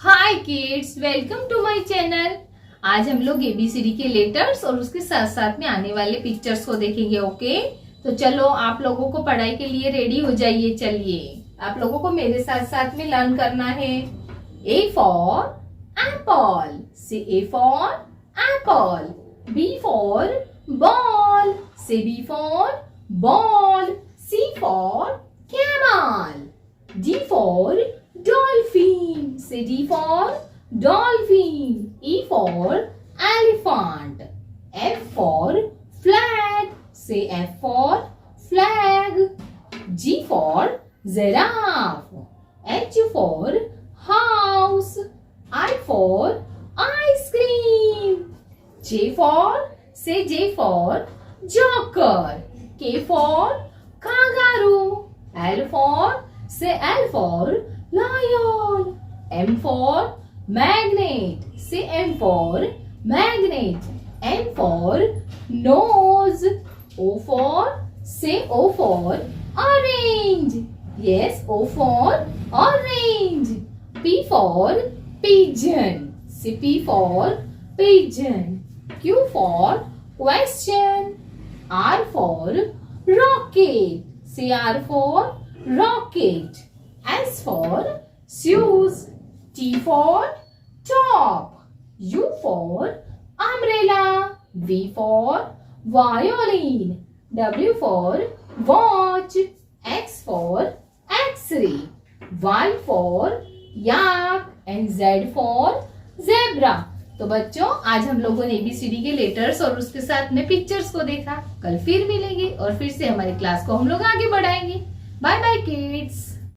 Hi kids, welcome to my channel. आज हम लोग एबीसीडी के लेटर्स और उसके साथ साथ में आने वाले पिक्चर्स को देखेंगे। ओके, तो चलो आप लोगों को पढ़ाई के लिए रेडी हो जाइए। चलिए आप लोगों को मेरे साथ साथ में लर्न करना है। ए for apple, say A for apple. B for ball, say B for ball. C for camel. D for dolphin, say D for dolphin. E for elephant. F for flag, say F for flag. G for giraffe. H for house. I for ice cream. J for, say J for joker. K for kangaroo. L for, say L for lion. M for magnet, say M for magnet. N for nose. O for, say O for orange. Yes, O for orange. P for pigeon, say P for pigeon. Q for question. R for rocket, say R for rocket. S for shoes. T for top. U for umbrella. V for violin. W for watch. X for x-ray. Y for yak and Z for zebra. तो बच्चों, आज हम लोगों ने ABCD के letters और उसके साथ में पिक्चर्स को देखा। कल फिर मिलेंगे और फिर से हमारी क्लास को हम लोग आगे बढ़ाएंगे। Bye bye kids.